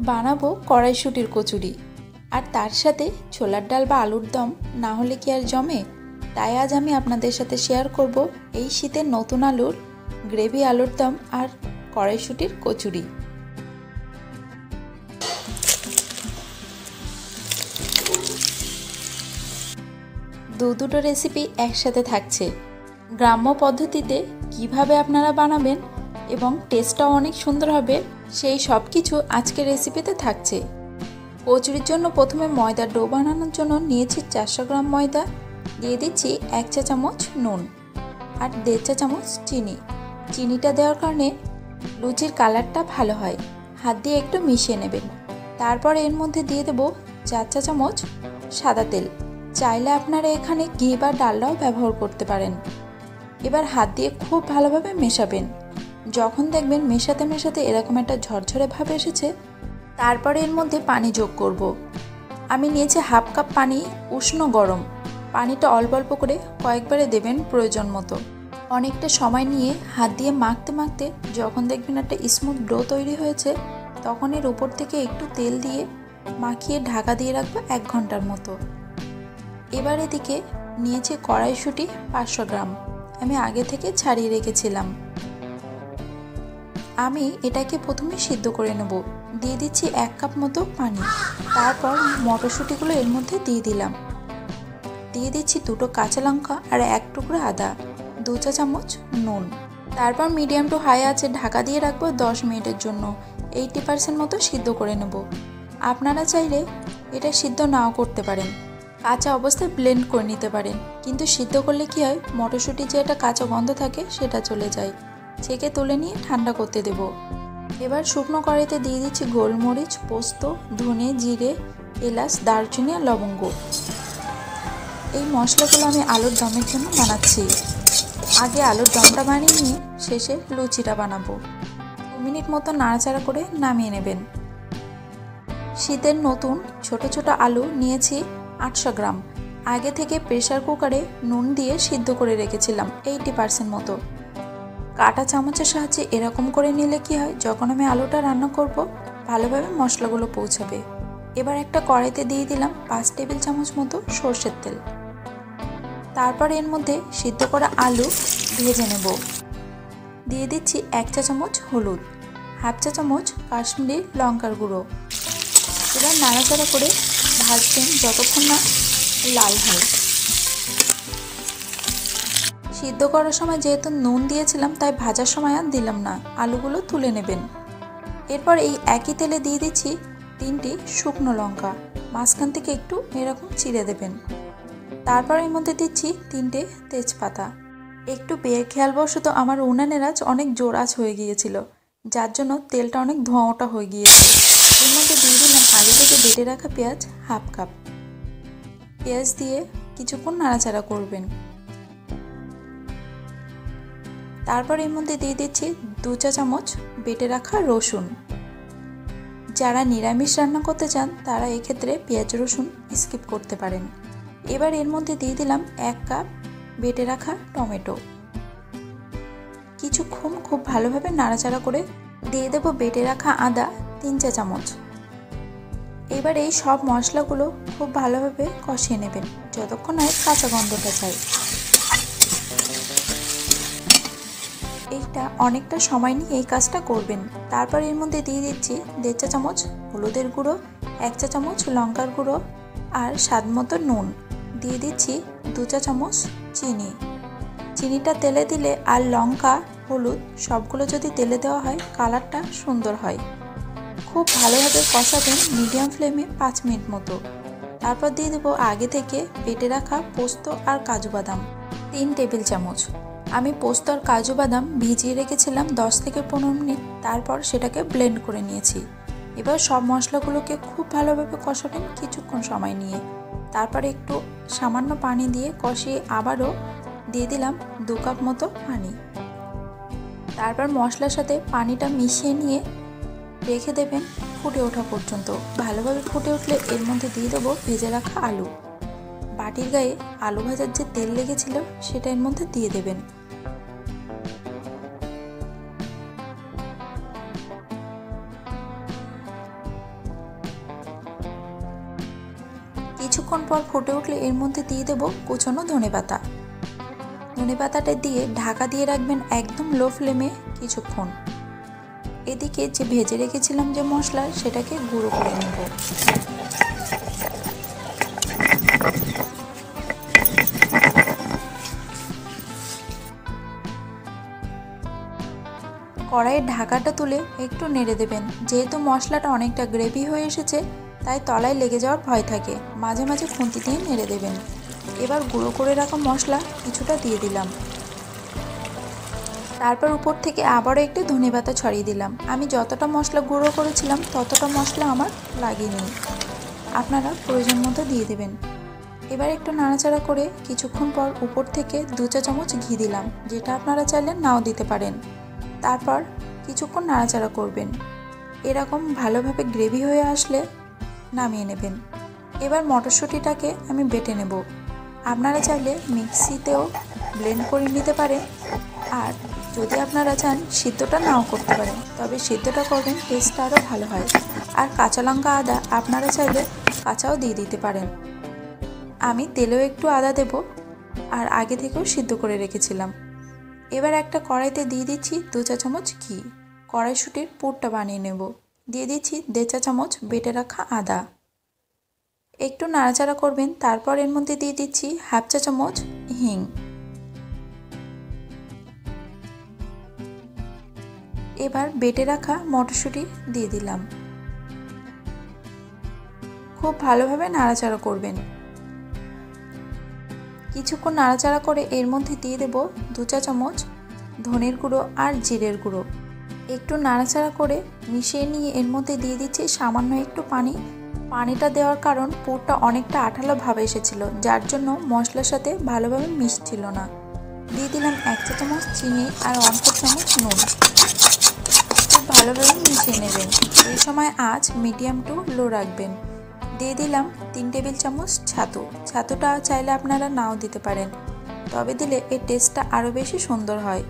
বানাবো কড়াইশুঁটির কচুরি, আর তার সাথে ছোলার ডাল বা আলুর দম না হলে কি আর জমে। তাই আজ আমি আপনাদের সাথে শেয়ার করব এই শীতের নতুন আলুর গ্রেভি আলুর দম আর কড়াইশুঁটির কচুরি। দুটো রেসিপি একসাথে থাকছে। গ্রাম্য পদ্ধতিতে কিভাবে আপনারা বানাবেন এবং টেস্টটাও অনেক সুন্দর হবে, সেই সব কিছু আজকের রেসিপিতে থাকছে। কচুরির জন্য প্রথমে ময়দার ডো বানানোর জন্য নিয়েছি 400 গ্রাম ময়দা, দিয়ে দিচ্ছি 1 চা চামচ নুন আর 1.5 চা চামচ চিনি। চিনিটা দেওয়ার কারণে লুচির কালারটা ভালো হয়। হাত দিয়ে একটু মিশিয়ে নেবেন। তারপর এর মধ্যে দিয়ে দেব 4 চা চামচ সাদা তেল। চাইলে আপনারা এখানে ঘি বা ডালডাও ব্যবহার করতে পারেন। এবার হাত দিয়ে খুব ভালোভাবে মেশাবেন। যখন দেখবেন মেশাতে মেশাতে এরকম একটা ঝরঝরে ভাব এসেছে, তারপরে এর মধ্যে পানি যোগ করব। আমি নিয়েছি হাফ কাপ পানি, উষ্ণ গরম। পানিটা অল্প অল্প করে কয়েকবারে দেবেন প্রয়োজন মতো। অনেকটা সময় নিয়ে হাত দিয়ে মাখতে মাখতে যখন দেখবেন একটা স্মুথ ডো তৈরি হয়েছে, তখন এর উপর থেকে একটু তেল দিয়ে মাখিয়ে ঢাকা দিয়ে রাখবো 1 ঘন্টার মতো। এবার এদিকে নিয়েছি কড়াইশুঁটি 500 গ্রাম, আমি আগে থেকে ছাড়িয়ে রেখেছিলাম। আমি এটাকে প্রথমে সিদ্ধ করে নেব। দিয়ে দিচ্ছি 1 কাপ মতো পানি। তারপর মটরশুঁটিগুলো এর মধ্যে দিয়ে দিলাম। দিয়ে দিচ্ছি 2টো কাঁচা লঙ্কা আর 1 টুকরো আদা, 2 চা চামচ নুন। তারপর মিডিয়াম টু হাই আঁচে ঢাকা দিয়ে রাখবো 10 মিনিটের জন্য। 80% মতো সিদ্ধ করে নেব। আপনারা চাইলে এটা সিদ্ধ নাও করতে পারেন, কাঁচা অবস্থায় ব্লেন্ড করে নিতে পারেন। কিন্তু সিদ্ধ করলে কি হয়, মটরশুঁটির যে একটা কাঁচা গন্ধ থাকে সেটা চলে যায়। ছেঁকে তুলে নিয়ে ঠান্ডা করতে দেব। এবার শুকনো কড়াইতে দিয়ে দিচ্ছি গোলমরিচ, পোস্ত, ধনে, জিরে, এলাচ, দারচিনি আর লবঙ্গ। এই মশলাগুলো আমি আলুর দমের জন্য বানাচ্ছি। আগে আলুর দমটা বানিয়ে নিয়ে শেষে লুচিটা বানাবো। 2 মিনিট মতো নাড়াচাড়া করে নামিয়ে নেবেন। শীতের নতুন ছোট ছোট আলু নিয়েছি 800 গ্রাম। আগে থেকে প্রেসার কুকারে নুন দিয়ে সিদ্ধ করে রেখেছিলাম 80% মতো। কাঁটা চামচের সাহায্যে এরকম করে নিলে কি হয়, যখন আমি আলুটা রান্না করব ভালোভাবে মশলাগুলো পৌঁছাবে। এবার একটা কড়াইতে দিয়ে দিলাম 5 টেবিল চামচ মতো সর্ষের তেল। তারপর এর মধ্যে সিদ্ধ করা আলু ভেজে নেব। দিয়ে দিচ্ছি 1 চা চামচ হলুদ, হাফ চা চামচ কাশ্মীরি লঙ্কার গুঁড়ো। এবার নাড়াচাড়া করে ভাজবেন যতক্ষণ না লাল হয়। সিদ্ধ করার সময় যেহেতু নুন দিয়েছিলাম, তাই ভাজার সময় আর দিলাম না। আলুগুলো তুলে নেবেন। এরপর এই একই তেলে দিয়ে দিচ্ছি 3টি শুকনো লঙ্কা, মাঝখান থেকে একটু এরকম চিড়ে দেবেন। তারপর এর মধ্যে দিচ্ছি 3টে তেজপাতা। একটু খেয়ালবশত আমার উনানের আঁচ অনেক জোর আঁচ হয়ে গিয়েছিল, যার জন্য তেলটা অনেক ধোঁয়াটা হয়ে গিয়েছে। এর মধ্যে দিয়ে দিলাম আগে থেকে বেটে রাখা পেঁয়াজ হাফ কাপ। পেঁয়াজ দিয়ে কিছুক্ষণ নাড়াচাড়া করবেন। তারপর এর মধ্যে দিয়ে দিচ্ছি 2 চা চামচ বেটে রাখা রসুন। যারা নিরামিষ রান্না করতে চান তারা এক্ষেত্রে পেঁয়াজ রসুন স্কিপ করতে পারেন। এবার এর মধ্যে দিয়ে দিলাম 1 কাপ বেটে রাখা টমেটো। কিছুক্ষণ খুব ভালোভাবে নাড়াচাড়া করে দিয়ে দেব বেটে রাখা আদা 3 চা চামচ। এবার এই সব মশলাগুলো খুব ভালোভাবে কষিয়ে নেবেন যতক্ষণ না কাঁচা গন্ধটা যায়। এইটা অনেকটা সময় নিয়ে এই কাজটা করবেন। তারপর এর মধ্যে দিয়ে দিচ্ছি 1.5 চা চামচ হলুদের গুঁড়ো, 1 চা চামচ লঙ্কার গুঁড়ো আর স্বাদ মতো নুন। দিয়ে দিচ্ছি 2 চা চামচ চিনি। চিনিটা তেলে দিলে আর লঙ্কা হলুদ সবগুলো যদি তেলে দেওয়া হয় কালারটা সুন্দর হয়। খুব ভালোভাবে কষাবেন মিডিয়াম ফ্লেমে 5 মিনিট মতো। তারপর দিয়ে দেবো আগে থেকে বেটে রাখা পোস্ত আর কাজু বাদাম 3 টেবিল চামচ। আমি পোস্ত আর কাজু বাদাম ভিজিয়ে রেখেছিলাম 10 থেকে 15 মিনিট, তারপর সেটাকে ব্লেন্ড করে নিয়েছি। এবার সব মশলাগুলোকে খুব ভালোভাবে কষাবেন কিছুক্ষণ সময় নিয়ে। তারপর একটু সামান্য পানি দিয়ে কষিয়ে আবারও দিয়ে দিলাম 2 কাপ মতো পানি। তারপর মশলার সাথে পানিটা মিশিয়ে নিয়ে রেখে দেবেন ফুটে ওঠা পর্যন্ত। ভালোভাবে ফুটে উঠলে এর মধ্যে দিয়ে দেবো ভেজে রাখা আলু। বাটির গায়ে আলু ভাজার যে তেল লেগেছিল সেটা এর মধ্যে দিয়ে দেবেন। কিছুক্ষণ পর ফুটে উঠলে এর মধ্যে দিয়ে দেবো কুচনো ধনেপাতা। ধনেপাতাটা দিয়ে ঢাকা দিয়ে রাখবেন একদম লো ফ্লেমে কিছুক্ষণ। এদিকে যে ভেজে রেখেছিলাম যে মশলা, সেটাকে গুঁড়ো করে নেব। কড়াইয়ের ঢাকাটা তুলে একটু নেড়ে দেবেন। যেহেতু মশলাটা অনেকটা গ্রেভি হয়ে এসেছে, তাই তলায় লেগে যাওয়ার ভয় থাকে। মাঝে মাঝে খুন্তি দিয়ে নেড়ে দেবেন। এবার গুঁড়ো করে রাখা মশলা কিছুটা দিয়ে দিলাম। তারপর উপর থেকে আবারও একটু ধনেপাতা ছড়িয়ে দিলাম। আমি যতটা মশলা গুঁড়ো করেছিলাম ততটা মশলা আমার লাগেনি, আপনারা প্রয়োজন মতো দিয়ে দেবেন। এবার একটু নাড়াচাড়া করে কিছুক্ষণ পর উপর থেকে 2 চা চামচ ঘি দিলাম, যেটা আপনারা চাইলে নাও দিতে পারেন। তারপর কিছুক্ষণ নাড়াচাড়া করবেন। এরকম ভালোভাবে গ্রেভি হয়ে আসলে নামিয়ে নেবেন। এবার মটরশুঁটিটাকে আমি বেটে নেব। আপনারা চাইলে মিক্সিতেও ব্লেন্ড করে নিতে পারেন, আর যদি আপনারা চান সিদ্ধটা নাও করতে পারেন, তবে সিদ্ধটা করবেন, টেস্টটা আরও ভালো হয়। আর কাঁচা লঙ্কা আদা আপনারা চাইলে কাঁচাও দিয়ে দিতে পারেন। আমি তেলেও একটু আদা দেব, আর আগে থেকেও সিদ্ধ করে রেখেছিলাম। এবার একটা কড়াইতে দিয়ে দিচ্ছি 2 চা চামচ ঘি। কড়াইশুঁটির পুরটা বানিয়ে নেব। দিয়ে দিচ্ছি 1.5 চা চামচ বেটে রাখা আদা। একটু নাড়াচাড়া করবেন। তারপর এর মধ্যে দিয়ে দিচ্ছি 1/2 চা চামচ হিং। এবার বেটে রাখা মটরশুঁটি দিয়ে দিলাম। খুব ভালোভাবে নাড়াচাড়া করবেন। কিছুক্ষণ নাড়াচাড়া করে এর মধ্যে দিয়ে দেব 2 চা চামচ ধনের গুঁড়ো আর জিরের গুঁড়ো। একটু নাড়াচাড়া করে মিশিয়ে নিয়ে এর মধ্যে দিয়ে দিচ্ছি সামান্য একটু পানি। পানিটা দেওয়ার কারণ পুরটা অনেকটা আঠালো ভাব এসেছিল, যার জন্য মশলার সাথে ভালোভাবে মিশছিল না। দিয়ে দিলাম 1 চা চামচ চিনি আর 1/4 চামচ নুন। খুব ভালোভাবে মিশিয়ে নেবেন। এই সময় আঁচ মিডিয়াম টু লো রাখবেন। দিয়ে দিলাম 3 টেবিল চামচ ছাতু। ছাতুটা চাইলে আপনারা নাও দিতে পারেন, তবে দিলে এর টেস্টটা আরও বেশি সুন্দর হয়।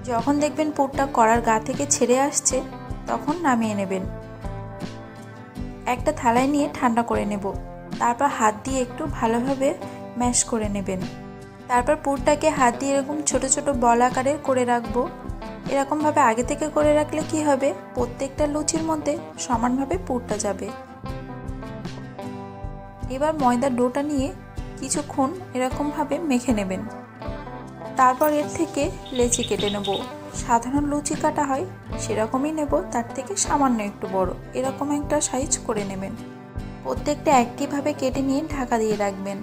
যখন দেখবেন পুরটা কড়ার গা থেকে ছেড়ে আসছে, তখন নামিয়ে নেবেন। একটা থালায় নিয়ে ঠান্ডা করে নেব। তারপর হাত দিয়ে একটু ভালোভাবে ম্যাশ করে নেবেন। তারপর পুরটাকে হাত দিয়ে এরকম ছোট ছোট বল আকারের করে রাখবো। এরকমভাবে আগে থেকে করে রাখলে কি হবে, প্রত্যেকটা লুচির মধ্যে সমানভাবে পুরটা যাবে। এবার ময়দার ডোটা নিয়ে কিছুক্ষণ এরকমভাবে মেখে নেবেন। তারপর এর থেকে লেচি কেটে নেব। সাধারণ লুচি কাটা হয় সেরকমই নেব, তার থেকে সামান্য একটু বড়। এরকম একটা সাইজ করে নেবেন। প্রত্যেকটা একইভাবে কেটে নিয়ে ঢাকা দিয়ে রাখবেন।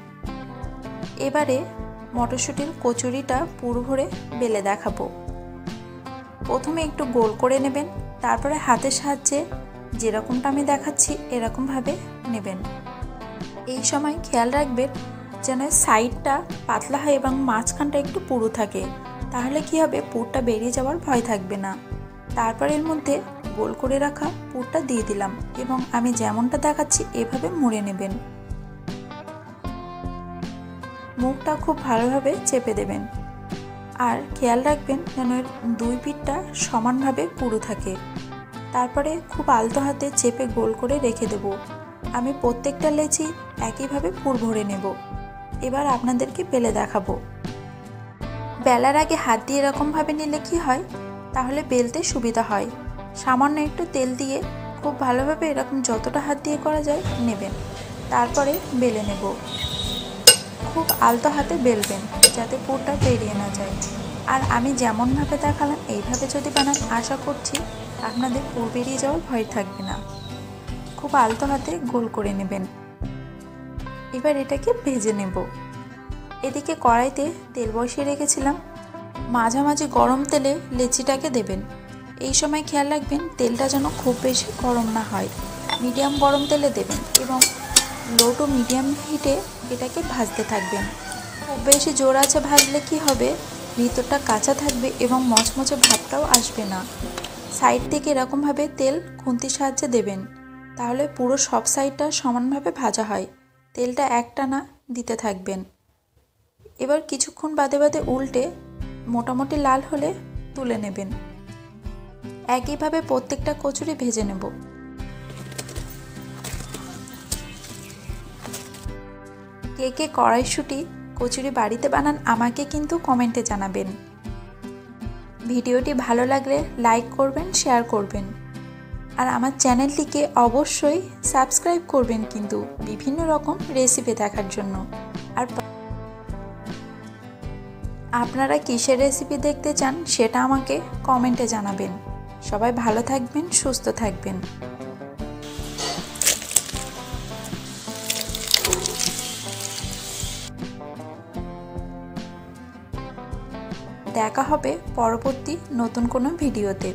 এবারে মটরশুঁটির কচুরিটা পুর ভরে বেলে দেখাবো। প্রথমে একটু গোল করে নেবেন, তারপরে হাতের সাহায্যে যেরকমটা আমি দেখাচ্ছি এরকমভাবে নেবেন। এই সময় খেয়াল রাখবেন যেন সাইডটা পাতলা হয় এবং মাঝখানটা একটু পুরু থাকে, তাহলে কি হবে, পুরটা বেরিয়ে যাওয়ার ভয় থাকবে না। তারপর এর মধ্যে গোল করে রাখা পুরটা দিয়ে দিলাম এবং আমি যেমনটা দেখাচ্ছি এভাবে মুড়ে নেবেন। মুখটা খুব ভালোভাবে চেপে দেবেন, আর খেয়াল রাখবেন যেন এর 2 পিঠটা সমানভাবে পুরু থাকে। তারপরে খুব আলতো হাতে চেপে গোল করে রেখে দেব। আমি প্রত্যেকটা লেচি একইভাবে পুর ভরে নেব। এবার আপনাদেরকে বেলে দেখাবো। বেলার আগে হাত দিয়ে এরকমভাবে নিলে কি হয়, তাহলে বেলতে সুবিধা হয়। সামান্য একটু তেল দিয়ে খুব ভালোভাবে এরকম যতটা হাত দিয়ে করা যায় নেবেন। তারপরে বেলে নেব। খুব আলতো হাতে বেলবেন যাতে পুরটা বেরিয়ে না যায়। আর আমি যেমনভাবে দেখালাম এইভাবে যদি বানান, আশা করছি আপনাদের পুর বেরিয়ে যাওয়ার ভয় থাকবে না। খুব আলতো হাতে গোল করে নেবেন। এবার এটাকে ভেজে নেব। এদিকে কড়াইতে তেল বসিয়ে রেখেছিলাম। মাঝামাঝি গরম তেলে লেচিটাকে দেবেন। এই সময় খেয়াল রাখবেন তেলটা যেন খুব বেশি গরম না হয়। মিডিয়াম গরম তেলে দেবেন এবং লো টু মিডিয়াম হিটে এটাকে ভাজতে থাকবেন। খুব বেশি জোর আছে ভাজলে কি হবে, ভিতরটা কাঁচা থাকবে এবং মচমচে ভাবটাও আসবে না। সাইড থেকে এরকমভাবে তেল খুন্তির সাহায্যে দেবেন, তাহলে পুরো সব সাইডটা সমানভাবে ভাজা হয়। তেলটা একটানা দিতে থাকবেন। এবার কিছুক্ষণ বাদে বাদে উল্টে মোটামুটি লাল হলে তুলে নেবেন। একইভাবে প্রত্যেকটা কচুরি ভেজে নেব। কে কে কড়াইশুঁটি কচুরি বাড়িতে বানান আমাকে কিন্তু কমেন্টে জানাবেন। ভিডিওটি ভালো লাগলে লাইক করবেন, শেয়ার করবেন, আর আমার চ্যানেলটিকে অবশ্যই সাবস্ক্রাইব করবেন কিন্তু বিভিন্ন রকম রেসিপি দেখার জন্য। আর আপনারা কিসের রেসিপি দেখতে চান সেটা আমাকে কমেন্টে জানাবেন। সবাই ভালো থাকবেন, সুস্থ থাকবেন। দেখা হবে পরবর্তী নতুন কোনো ভিডিওতে।